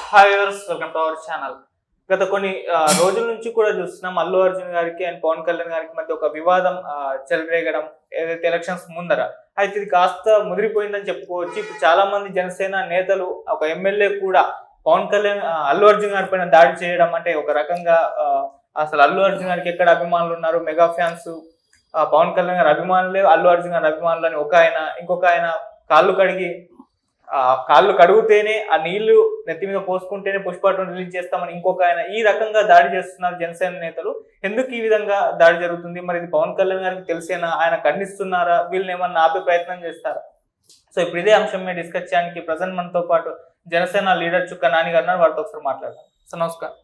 Hi viewers, welcome to our channel. గత కొన్ని రోజుల నుంచి కూడా చూస్తున్నాం అల్లు అర్జున్ గారికి అండ్ పవన్ కళ్యాణ్ గారికి మధ్య ఒక వివాదం చెలరేగడం, ఏదైతే ఎలక్షన్స్ ముందర. అయితే ఇది కాస్త ముదిరిపోయిందని చెప్పుకోవచ్చు. ఇప్పుడు చాలా మంది జనసేన నేతలు, ఒక ఎమ్మెల్యే కూడా పవన్ కళ్యాణ్ అల్లు అర్జున్ గారి పైన దాడి చేయడం అంటే ఒక రకంగా అసలు అల్లు అర్జున్ గారికి ఎక్కడ అభిమానులు ఉన్నారు, మెగా ఫ్యాన్స్ పవన్ కళ్యాణ్ గారి అభిమానులే అల్లు అర్జున్ గారి అభిమానులు అని ఒక ఆయన, ఇంకొక ఆయన కాళ్ళు కడుగుతేనే ఆ నీళ్లు నెత్తి మీద పోసుకుంటేనే పుష్ప2 రిలీజ్ చేస్తామని ఇంకొక ఆయన ఈ రకంగా దాడి చేస్తున్నారు జనసేన నేతలు. ఎందుకు ఈ విధంగా దాడి జరుగుతుంది? మరి ఇది పవన్ కళ్యాణ్ గారికి తెలిసేనా? ఆయన ఖండిస్తున్నారా? వీళ్ళని ఏమన్నా ఆపే ప్రయత్నం చేస్తారా? సో ఇప్పుడు ఇదే అంశం మీద డిస్కస్ చేయడానికి ప్రజెంట్ మనతో పాటు జనసేన లీడర్ చుక్క నాని గారు ఉన్నారు. వారితో ఒకసారి మాట్లాడదాం. సార్ నమస్కారం.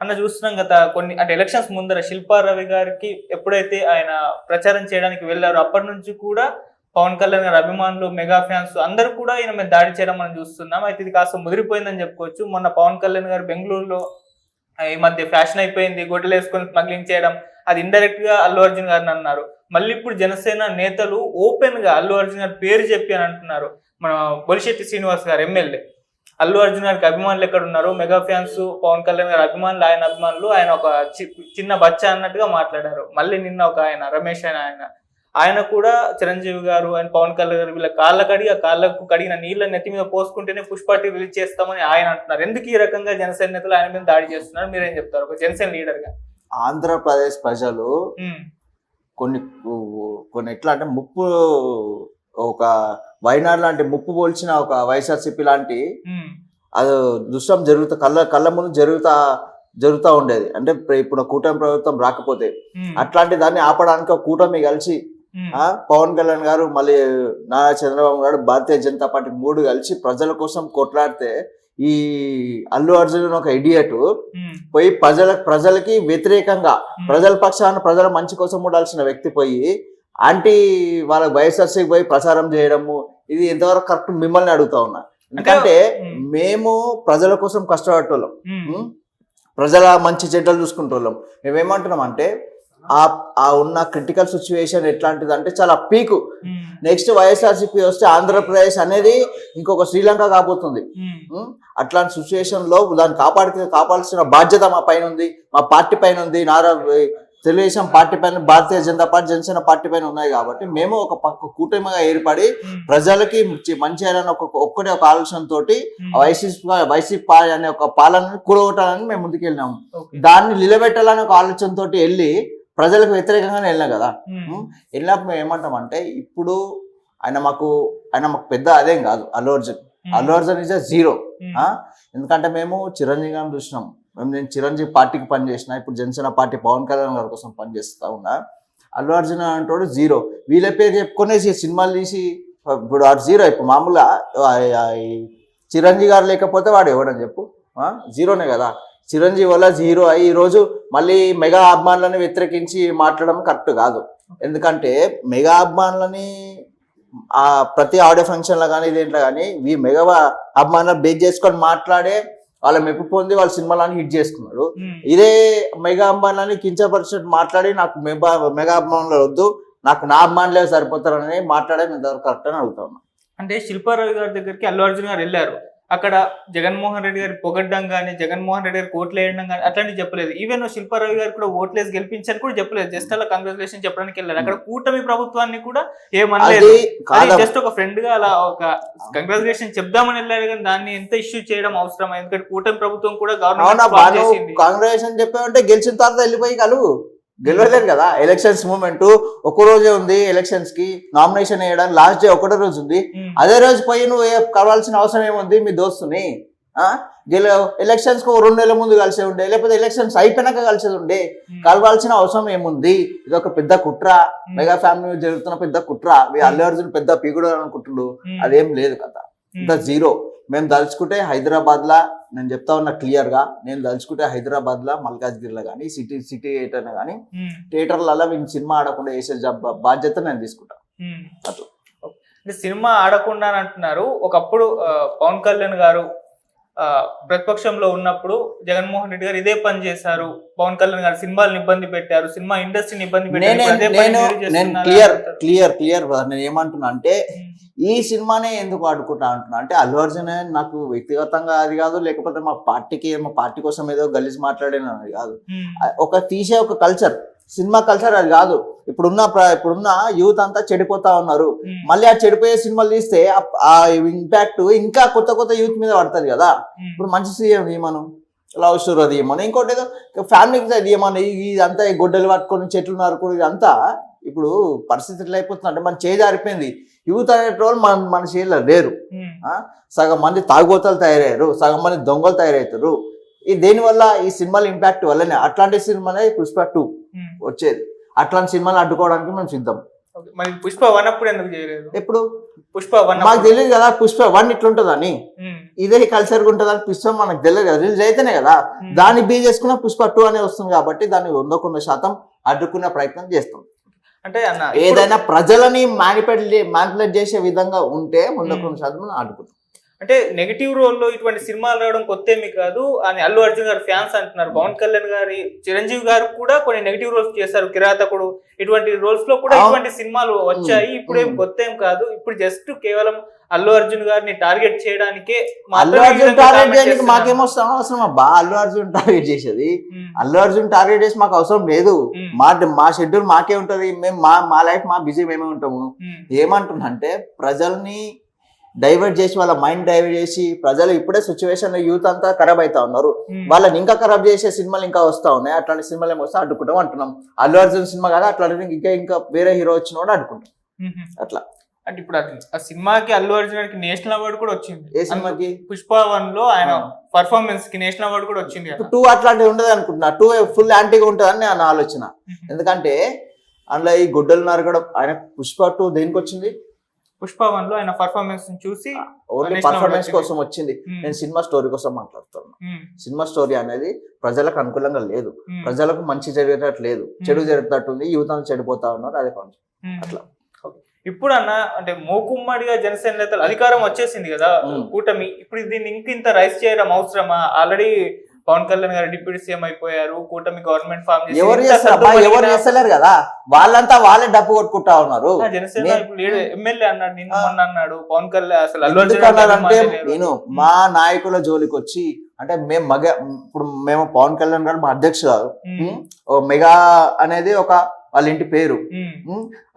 అన్న, చూస్తున్నాం గత కొన్ని అంటే ఎలక్షన్స్ ముందర శిల్పా రవి గారికి ఎప్పుడైతే ఆయన ప్రచారం చేయడానికి వెళ్ళారో అప్పటి నుంచి కూడా పవన్ కళ్యాణ్ గారి అభిమానులు, మెగా ఫ్యాన్స్ అందరూ కూడా ఈయన మీద దాడి చేయడం మనం చూస్తున్నాం. అయితే ఇది కాస్త ముదిరిపోయిందని చెప్పుకోవచ్చు. మొన్న పవన్ కళ్యాణ్ గారు బెంగళూరులో ఈ మధ్య ఫ్యాషన్ అయిపోయింది, గొడ్డలు వేసుకొని స్మగ్లింగ్ చేయడం, అది ఇండైరెక్ట్ గా అల్లు అర్జున్ గారిని అన్నారు. మళ్ళీ ఇప్పుడు జనసేన నేతలు ఓపెన్ గా అల్లు అర్జున్ గారి పేరు చెప్పి అని అంటున్నారు. మన బొలిశెట్టి శ్రీనివాస్ గారు ఎమ్మెల్యే అల్లు అర్జున్ గారికి అభిమానులు ఎక్కడ ఉన్నారు, మెగా ఫ్యాన్స్ పవన్ కళ్యాణ్ గారి అభిమానులు, ఆయన అభిమానులు, ఆయన ఒక చిన్న బచ్చా అన్నట్టుగా మాట్లాడారు. మళ్ళీ నిన్న ఒక ఆయన రమేష్ ఆయన కూడా చిరంజీవి గారు అండ్ పవన్ కళ్యాణ్ గారు వీళ్ళ కాళ్ళకు కడిగిన నీళ్ళ నెత్తి మీద పోసుకుంటేనే పుష్ప2 రిలీజ్ చేస్తామని ఆయన అంటున్నారు. ఎందుకు ఈ రకంగా జనసేన నేతలు ఆయన మీద దాడి చేస్తున్నారు? మీరేం చెప్తారు ఒక జనసేన లీడర్ గా? ఆంధ్రప్రదేశ్ ప్రజలు కొన్ని ఎట్లా అంటే ముప్పు, ఒక వైనాడ్ లాంటి ముప్పు పోల్చిన ఒక వైఎస్ఆర్సీపీ లాంటి అది దుష్టం కళ్ళ ముందు జరుగుతూ ఉండేది. అంటే ఇప్పుడు కూటమి ప్రభుత్వం రాకపోతే అట్లాంటి దాన్ని ఆపడానికి ఒక కూటమి కలిసి పవన్ కళ్యాణ్ గారు, మళ్ళీ నారా చంద్రబాబు గారు, భారతీయ జనతా పార్టీ 3 కలిసి ప్రజల కోసం కొట్లాడితే ఈ అల్లు అర్జున్ ఒక ఇడియట్ పోయి ప్రజలకి వ్యతిరేకంగా, ప్రజల పక్షాన ప్రజల మంచి కోసం ఉండాల్సిన వ్యక్తి పోయి వాళ్ళ వైఎస్ఆర్సీకి పోయి ప్రచారం చేయడము, ఇది ఎంతవరకు కరెక్ట్ మిమ్మల్ని అడుగుతా ఉన్నా. ఎందుకంటే మేము ప్రజల కోసం కష్టపడేటోళ్ళం, ప్రజల మంచి చెడ్డలు చూసుకుంటోళ్ళం. మేమేమంటున్నాం అంటే ఆ ఉన్న క్రిటికల్ సిచ్యువేషన్ ఎట్లాంటిది అంటే చాలా పీకు. నెక్స్ట్ వైఎస్ఆర్సీపీ వస్తే ఆంధ్రప్రదేశ్ అనేది ఇంకొక శ్రీలంక కాబోతుంది. అట్లాంటి సిచ్యువేషన్ లో దాన్ని కాపాడాల్సిన బాధ్యత మా పైన ఉంది, మా పార్టీ పైన ఉంది, తెలుగుదేశం పార్టీ పైన, భారతీయ జనతా పార్టీ, జనసేన పార్టీ పైన ఉన్నాయి. కాబట్టి మేము ఒక పక్క కూటమిగా ఏర్పడి ప్రజలకి మంచి చేయాలని ఒక్కటే ఒక ఆలోచనతోటి వైసీపీ అనే ఒక పాలనని కూడగొట్టాలని మేము ముందుకెళ్ళినాము. దాన్ని నిలబెట్టాలని ఒక ఆలోచనతో వెళ్ళి ప్రజలకు వ్యతిరేకంగానే వెళ్ళినా కదా. వెళ్ళినప్పుడు మేము ఏమంటామంటే, ఇప్పుడు ఆయన మాకు పెద్ద అదేం కాదు. Allu Arjun is zero. ఎందుకంటే మేము చిరంజీవి గారిని చూసినాం. నేను చిరంజీవి పార్టీకి పనిచేసిన, ఇప్పుడు జనసేన పార్టీ పవన్ కళ్యాణ్ గారి కోసం పనిచేస్తా ఉన్నా. అల్లు అర్జున్ అంటాడు జీరో. వీళ్ళ పేరు చెప్పుకునేసి సినిమాలు తీసి ఇప్పుడు వాడు జీరో. ఇప్పుడు మామూలుగా చిరంజీవి గారు లేకపోతే వాడు ఎవడని చెప్పు, జీరోనే కదా. చిరంజీవి వల్ల జీరో అయ్యి ఈరోజు మళ్ళీ మెగా అభిమానులని వ్యతిరేకించి మాట్లాడడం కరెక్ట్ కాదు. ఎందుకంటే మెగా అభిమానులని ప్రతి ఆడియో ఫంక్షన్లో కానీ దేంట్లో కానీ మెగా అభిమానులు బేస్ చేసుకొని మాట్లాడే వాళ్ళ మెప్పు పొంది వాళ్ళ సినిమాలని హిట్ చేసుకున్నాడు. ఇదే మెగా అభిమానులని కించపరిచినట్టు మాట్లాడి నాకు మెగా అభిమానులు వద్దు, నాకు నా అభిమానులే సరిపోతారని మాట్లాడే మేము కరెక్ట్ అని అడుగుతా ఉన్నాం. అంటే శిల్పా రవి గారి దగ్గరికి అల్లు అర్జున్ గారు వెళ్ళారు. అక్కడ జగన్మోహన్ రెడ్డి గారి పొగడ్డం కానీ, జగన్మోహన్ రెడ్డి గారికి ఓట్లు వేయడం కానీ అట్లాంటివి చెప్పలేదు. ఈవెన్ శిల్పా రవి గారు కూడా ఓట్లేసి గెలిపించారు కూడా చెప్పలేదు. జస్ట్ అలా కంగ్రాచులేషన్ చెప్పడానికి వెళ్ళారు. అక్కడ కూటమి ప్రభుత్వాన్ని కూడా ఏమనలేదు. జస్ట్ ఒక ఫ్రెండ్ గా అలా ఒక కంగ్రాచులేషన్ చెప్దామని వెళ్ళారు. కానీ దాన్ని ఎంత ఇష్యూ చేయడం అవసరం? ఎందుకంటే కూటమి ప్రభుత్వం కూడా గవర్నమెంట్ కాంగ్రెస్ చెప్పామంటే గెలిచిన తర్వాత వెళ్ళిపోయి గెలవలేదు కదా. ఎలక్షన్స్ మూమెంట్ ఒక్కరోజే ఉంది. ఎలక్షన్స్ కి నామినేషన్ వేయడానికి లాస్ట్ డే ఒకటే రోజు ఉంది. అదే రోజు పోయి నువ్వు కలవాల్సిన అవసరం ఏముంది మీ దోస్తుని? ఎలక్షన్స్ కు 2 నెలల ముందు కలిసే ఉండే, లేకపోతే ఎలక్షన్స్ అయిపోయినాక కలిసేది ఉండే. కలవాల్సిన అవసరం ఏముంది? ఇది ఒక పెద్ద కుట్ర, మెగా ఫ్యామిలీ జరుగుతున్న పెద్ద కుట్ర. అల్లు అర్జున్ పెద్ద పీగుడు అనుకుంటున్నాడు, అదేం లేదు కదా. ఇంత జీరో. మేము దలుచుకుంటే హైదరాబాద్ లా, నేను చెప్తా ఉన్నా క్లియర్ గా, నేను దలుచుకుంటే హైదరాబాద్ లా మల్కాజ్గిరిలో కానీ సిటీ థియేటర్ కానీ థియేటర్లలో మేము సినిమా ఆడకుండా వేసే బాధ్యత నేను తీసుకుంటా. అట్లా సినిమా ఆడకుండా అని అంటున్నారు. ఒకప్పుడు పవన్ కళ్యాణ్ గారు ప్రతిపక్షంలో ఉన్నప్పుడు జగన్మోహన్ రెడ్డి గారు ఇదే పని చేశారు. పవన్ కళ్యాణ్ గారు సినిమాలను ఇబ్బంది పెట్టారు, సినిమా ఇండస్ట్రీని ఇబ్బంది పెట్టారు. క్లియర్ నేను ఏమంటున్నా అంటే, ఈ సినిమానే ఎందుకు ఆడుకుంటా అంటున్నా అంటే అల్లు అర్జున్ నాకు వ్యక్తిగతంగా అది కాదు, లేకపోతే మా పార్టీ కోసం ఏదో గలీజ్ మాట్లాడిన అది కాదు. ఒక తీసే ఒక కల్చర్, సినిమా కల్చర్ అది కాదు. ఇప్పుడున్న యూత్ అంతా చెడిపోతా ఉన్నారు. మళ్ళీ ఆ చెడిపోయే సినిమాలు తీస్తే ఆ ఇంపాక్ట్ ఇంకా కొత్త యూత్ మీద పడుతుంది కదా. ఇప్పుడు మంచి సీఎం మనం లవ్ స్టోరీ అది ఏమన్నా, ఇంకోటి ఏదో ఫ్యామిలీకి అది ఏమన్నా, ఇదంతా గొడ్డలు పట్టుకొని చెట్లు నరుకుని ఇదంతా ఇప్పుడు పరిస్థితి ఎట్లా అయిపోతుంది అంటే మన చేజారిపోయింది. యూత్ అనే వాళ్ళు మన చేతిలో లేరు. సగం మంది తాగుబోతలు తయారయ్యారు, సగం మంది దొంగలు తయారవుతారు. దేనివల్ల ఈ సినిమాల ఇంపాక్ట్ వల్లనే. అట్లాంటి సినిమానే పుష్ప 2 వచ్చేది. అట్లాంటి సినిమాలు అడ్డుకోవడానికి మేము సిద్ధం. మరి పుష్ప 1 అప్పుడు ఎందుకు చేయలేదు? ఎప్పుడు పుష్ప 1 మాకు తెలియదు కదా పుష్ప 1 ఇట్లుంటదని, ఇదే కల్చర్ ఉంటుందని. పుష్ప మనకు తెలియదు కదా, రిలీజ్ అయితేనే కదా దాన్ని బీ చేసుకున్న పుష్ప 2 అనే వస్తుంది. కాబట్టి దాన్ని 100% అడ్డుకునే ప్రయత్నం చేస్తాం. అంటే అన్న ఏదైనా ప్రజలని మ్యానిపులేట్ చేసే విధంగా ఉంటే 100% అడ్డుకుంటాం. అంటే నెగిటివ్ రోల్లో ఇటువంటి సినిమాలు రావడం కొత్త ఏమి కాదు అని అల్లు అర్జున్ గారు ఫ్యాన్స్ అంటున్నారు. పవన్ కళ్యాణ్ గారి చిరంజీవి గారు కూడా కొన్ని నెగిటివ్ రోల్స్ చేశారు, కిరాతకుడు ఇటువంటి రోల్స్ లో కూడా ఇటువంటి సినిమాలు వచ్చాయి. ఇప్పుడేం కొత్త ఏం కాదు. ఇప్పుడు జస్ట్ కేవలం అల్లు అర్జున్ గారిని టార్గెట్ చేయడానికే. అల్లు అర్జున్ టార్గెట్ చేయడానికి మాకేమో అవసరం అబ్బా? అల్లు అర్జున్ టార్గెట్ చేసేది అల్లు అర్జున్ టార్గెట్ చేసి మాకు అవసరం లేదు. మా షెడ్యూల్ మాకే ఉంటది. మేము మా లైఫ్ మా బిజీ మేమే ఉంటాము. ఏమంటున్నా అంటే ప్రజల్ని డైవర్ట్ చేసి, వాళ్ళ మైండ్ డైవర్ట్ చేసి, ప్రజలు ఇప్పుడే సిచ్యువేషన్ యూత్ అంతా ఖరాబ్ అవుతా ఉన్నారు. వాళ్ళని ఇంకా ఖరాబ్ చేసే సినిమాలు ఇంకా వస్తా ఉన్నాయి. అట్లాంటి సినిమాలు ఏమో వస్తే అడ్డుకుంటాం అంటున్నాం. అల్లు అర్జున్ సినిమా కదా, అట్లాంటి ఇంకా వేరే హీరో వచ్చిన కూడా అడ్డుకుంటాం. అట్లా అంటే ఇప్పుడు ఆ సినిమాకి అల్లు అర్జున్ కి నేషనల్ అవార్డు కూడా వచ్చింది. ఏ సినిమాకి? పుష్ప 1 లో ఆయన పర్ఫార్మెన్స్ కి నేషనల్ అవార్డు కూడా వచ్చింది. 2 అట్లాంటివి ఉండదు అనుకుంటున్నా. 2 ఫుల్ యాంటీగా ఉంటుందని నా ఆలోచన. ఎందుకంటే అందులో ఈ గుడ్డలు నరగడం, ఆయన పుష్ప 2 దేనికి వచ్చింది? పుష్ప 1 లో ఆయన పర్ఫార్మెన్స్ చూసి ఓన్లీ పర్ఫార్మెన్స్ కోసం వచ్చింది. నేను సినిమా స్టోరీ కోసం మాట్లాడుతున్నాను. సినిమా స్టోరీ అనేది ప్రజలకు అనుకూలంగా లేదు, ప్రజలకు మంచి జరిగేటట్టు లేదు, చెడు జరుగుతట్టు ఉంది. యూత్ అంతా చెడిపోతా ఉన్నారు. అదే అట్లా. ఇప్పుడు అన్న అంటే మూకుమ్మడిగా జనసేన నేతలు అధికారం వచ్చేసింది కదా కూటమి. ఇప్పుడు దీన్ని ఇంత రైస్ చేయడం అవసరమా? ఆల్రెడీ పవన్ కళ్యాణ్ గారు డిప్యూటీ సీఎం అయిపోయారు. కూటమి గవర్నమెంట్ ఫామ్ చేసి ఎవరు చేస్తలేరు కదా, వాళ్ళంతా వాళ్ళే డబ్బు కొట్టుకుంటా ఉన్నారు. జనసేన ఎమ్మెల్యే అన్నాడు, నిన్న మొన్న అన్నాడు పవన్ కళ్యాణ్. అసలు అంటే నేను మా నాయకుల జోలికి వచ్చి అంటే ఇప్పుడు మేము పవన్ కళ్యాణ్ గారు మా అధ్యక్షుడు కాదు. మెగా అనేది ఒక వాళ్ళ ఇంటి పేరు,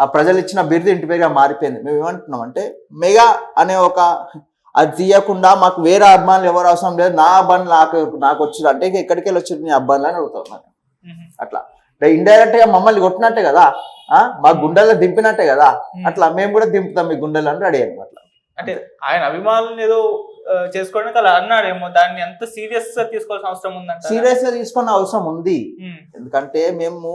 ఆ ప్రజలు ఇచ్చిన బిరుదు ఇంటి పేరుగా మారిపోయింది. మేము ఏమంటున్నాం అంటే మెగా అనే ఒక అది తీయకుండా మాకు వేరే అభిమానులు ఎవరు అవసరం లేదు, నా అబ్బాయిలు నాకు వచ్చింది అంటే ఎక్కడికి వెళ్ళి వచ్చింది నీ అబ్బాయిలు అని అడుగుతాం. అట్లా ఇండైరెక్ట్ గా మమ్మల్ని కొట్టినట్టే కదా, మా గుండెల్లో దింపినట్టే కదా. అట్లా మేము కూడా దింపుతాం మీ గుండెలు అని రెడీ అయ్యాము. అట్లా అంటే ఆయన అభిమానులు ఏదో చేసుకోవడానికి అలా అన్నాడేమో, దాన్ని ఎంత సీరియస్ గా తీసుకోవాల్సిన అవసరం ఉందంట. సీరియస్ గా తీసుకున్న అవసరం ఉంది. ఎందుకంటే మేము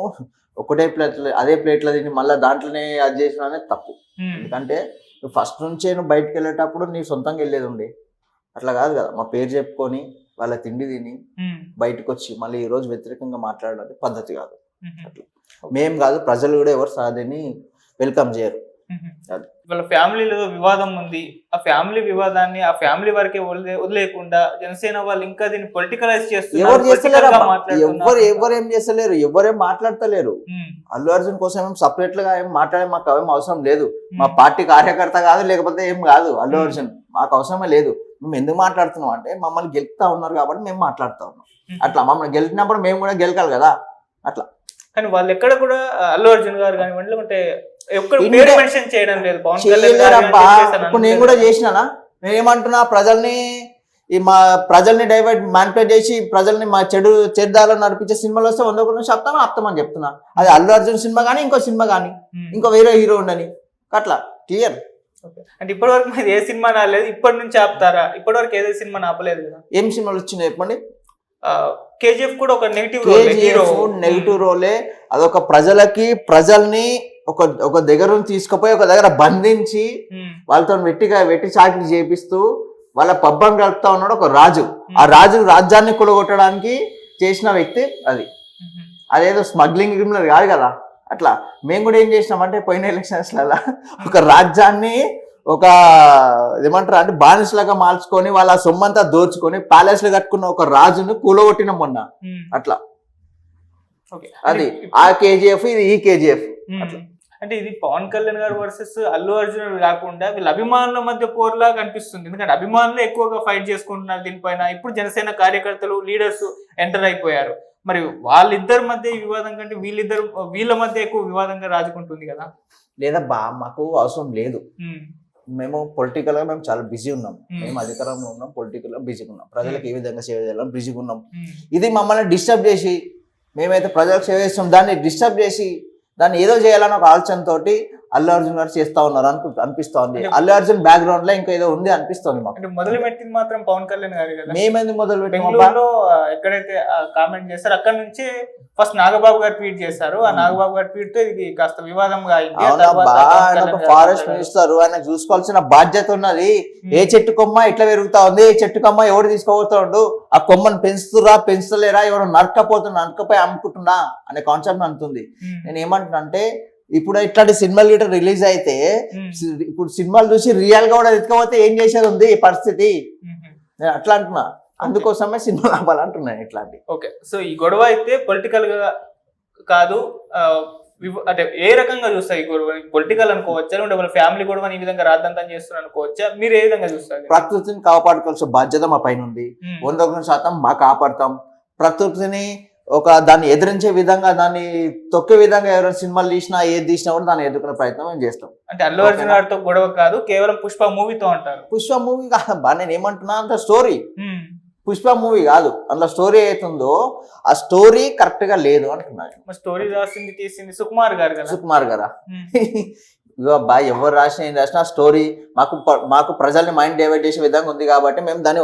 ఒకటే ప్లేట్లు అదే ప్లేట్లో తిని మళ్ళీ దాంట్లోనే అది చేసిన అనేది తప్పు. ఎందుకంటే నువ్వు ఫస్ట్ నుంచే నువ్వు బయటకు వెళ్ళేటప్పుడు నీ సొంతంగా వెళ్ళేది ఉండే. అట్లా కాదు కదా, మా పేరు చెప్పుకొని వాళ్ళ తిండి తిని బయటకు వచ్చి మళ్ళీ ఈ రోజు వ్యతిరేకంగా మాట్లాడడం పద్ధతి కాదు. అట్లా మేము కాదు, ప్రజలు కూడా ఎవరు సాధిని వెల్కమ్ చేయరు. వాళ్ళ ఫ్యామిలీలో వివాదం ఉంది, ఆ ఫ్యామిలీ వివాదాన్ని ఆ ఫ్యామిలీ వరకే వదిలేకుండా జనసేన వాళ్ళు ఇంకా దీన్ని పొలిటికలైజ్ చేస్తున్నారు. ఎవరు ఏం చేస్తలేరు, ఎవరేం మాట్లాడతలేరు. అల్లు అర్జున్ కోసం ఏం సపరేట్ గా ఏం మాట్లాడే మాకు ఏం అవసరం లేదు. మా పార్టీ కార్యకర్త కాదు, లేకపోతే ఏం కాదు అల్లు అర్జున్, మాకు అవసరమే లేదు. మేము ఎందుకు మాట్లాడుతున్నాం అంటే మమ్మల్ని గెలుపుతా ఉన్నారు కాబట్టి మేము మాట్లాడుతా ఉన్నాం. అట్లా మమ్మల్ని గెలిచినప్పుడు మేము కూడా గెలకాలి కదా. అట్లా కానీ వాళ్ళు ఎక్కడ కూడా అల్లు అర్జున్ గారు కానివ్వండి లేకుంటే ఇప్పుడు నేను కూడా చేసినానా, నేనేమంటున్నా ప్రజల్ని డైవర్ట్ మ్యానిపులేట్ చేసి ప్రజల్ని మా చెడుదారులు నడిపించే సినిమాలు వస్తే 100% ఆప్తామని చెప్తున్నా. అది అల్లు అర్జున్ సినిమా కానీ ఇంకో సినిమా కానీ ఇంకో వేరే హీరో ఉండని అట్లా క్లియర్. అంటే ఇప్పటి వరకు మీరు ఏ సినిమా రాలేదు, ఇప్పటి నుంచి ఆపుతారా? ఇప్పటి వరకు ఏదో సినిమా ఆపలేదు కదా. ఏం సినిమాలు వచ్చినాయి చెప్పండి? కేజీఎఫ్ కూడా ఒక నెగిటివ్ రోలే. అదొక ప్రజల్ని ఒక దగ్గర తీసుకుపోయి ఒక దగ్గర బంధించి వాళ్ళతో వెట్టి చాకిరి చేపిస్తూ వాళ్ళ పబ్బం గడుపుతా ఉన్నాడు ఒక రాజు. ఆ రాజ్యాన్ని కూలగొట్టడానికి చేసిన వ్యక్తి అది. అదేదో స్మగ్లింగ్ గిమ్లర్ కాదు కదా. అట్లా మేము కూడా ఏం చేసినామంటే పోయిన ఎలక్షన్స్ లలో ఒక రాజ్యాన్ని ఒక ఏమంటారు అంటే బానిసలాగా మార్చుకొని వాళ్ళ సొమ్మంతా దోచుకొని ప్యాలెస్ లో కట్టుకున్న ఒక రాజును కూలగొట్టిన మొన్న. అట్లా అది ఆ కేజీఎఫ్, ఇది ఈ కేజీఎఫ్. అంటే ఇది పవన్ కళ్యాణ్ గారు వర్సెస్ అల్లు అర్జున్ కాకుండా వీళ్ళ అభిమానుల మధ్య పోర్లా కనిపిస్తుంది. ఎందుకంటే అభిమానులు ఎక్కువగా ఫైట్ చేసుకుంటున్నారు దీనిపైన. ఇప్పుడు జనసేన కార్యకర్తలు లీడర్స్ ఎంటర్ అయిపోయారు. మరి వాళ్ళిద్దరి మధ్య ఈ వివాదం కంటే వీళ్ళ మధ్య ఎక్కువ వివాదంగా రాజుకుంటుంది కదా. లేదా మాకు అవసరం లేదు. మేము పొలిటికల్ గా మేము చాలా బిజీ ఉన్నాం. మేము అధికారంలో ఉన్నాం, పొలిటికల్ గా బిజీగా ఉన్నాం, ప్రజలకు ఏ విధంగా సేవ చేయాలని బిజీగా ఉన్నాం. ఇది మమ్మల్ని డిస్టర్బ్ చేసి, మేమైతే ప్రజలకు సేవ చేస్తాం, దాన్ని డిస్టర్బ్ చేసి దాన్ని ఏదో చేయాలని ఒక ఆలోచనతోటి అల్లు అర్జున్ గారు చేస్తా ఉన్నారు అనిపిస్తోంది. అల్లు అర్జున్ బ్యాక్గ్రౌండ్ లో ఇంకా ఏదో ఉంది అనిపిస్తోంది మాకు. అంటే మొదలు పెట్టింది మాత్రం పవన్ కళ్యాణ్ గారు కదా. మేమెందుకు మొదలు బెంగళూరులో ఎక్కడైతే కామెంట్ చేస్తారు అక్కడ నుంచి ఫస్ట్ నాగబాబు గారు ట్వీట్ చేశారు. ఆ నాగబాబు గారి ట్వీట్ తో ఇది కాస్త వివాదంగా అయింది. ఫారెస్ట్ మినిస్టర్, ఆయన చూసుకోవాల్సిన బాధ్యత ఉన్నది. ఏ చెట్టు కొమ్మ ఇట్లా పెరుగుతా ఉంది, ఏ చెట్టు కొమ్మ ఎవరు తీసుకోబోతుండు, ఆ కొమ్మను పెంచుతురా పెంచుతలేరా, ఎవరు నరకపోయి అమ్ముకుంటున్నా అనే కాన్సెప్ట్ అంటుంది. నేను ఏమంటున్నా అంటే, ఇప్పుడు ఇట్లాంటి సినిమాలు గిట్ట రిలీజ్ అయితే ఇప్పుడు సినిమాలు చూసి రియల్ గా కూడా ఎత్తుకపోతే ఏం చేసేది ఉంది ఈ పరిస్థితి. నేను అట్లా అంటున్నా, అందుకోసమే సినిమాలు ఆపాలంటున్నాను ఇట్లాంటి. ఓకే, సో ఈ గొడవ అయితే పొలిటికల్ గా కాదు, అంటే ఏ రకంగా చూస్తారు ఈ గొడవ? పొలిటికల్ అనుకోవచ్చా, లేదంటే వాళ్ళ ఫ్యామిలీ గొడవని ఈ విధంగా రాద్దంతం చేస్తున్నారు అనుకోవచ్చా? మీరు ఏ విధంగా చూస్తారు? ప్రకృతిని కాపాడుకోవాల్సిన బాధ్యత మా పైన ఉంది. 100% మా కాపాడతాం. ప్రకృతిని దాన్ని ఎదిరించే విధంగా, దాన్ని తొక్కే విధంగా ఎవరైనా సినిమాలు తీసినా, ఏది తీసినా కూడా దాన్ని ఎదుర్కొనే ప్రయత్నం మేము చేస్తాం. అంటే అల్లు అర్జున్ గారితో గొడవ కాదు, కేవలం పుష్ప మూవీతో అంటారు. పుష్ప మూవీ కాదు, నేను ఏమంటున్నా అంత స్టోరీ పుష్ప మూవీ కాదు, అందులో స్టోరీ అవుతుందో ఆ స్టోరీ కరెక్ట్ గా లేదు అంటున్నాను. స్టోరీ రాసింది తీసింది సుకుమార్ గారు కదా. సుకుమార్ గారా? ఇగో అబ్బాయి ఎవరు రాసిన ఏం రాసిన స్టోరీ మాకు ప్రజల్ని మైండ్ డైవర్ట్ చేసే విధంగా ఉంది కాబట్టి మేము దాన్ని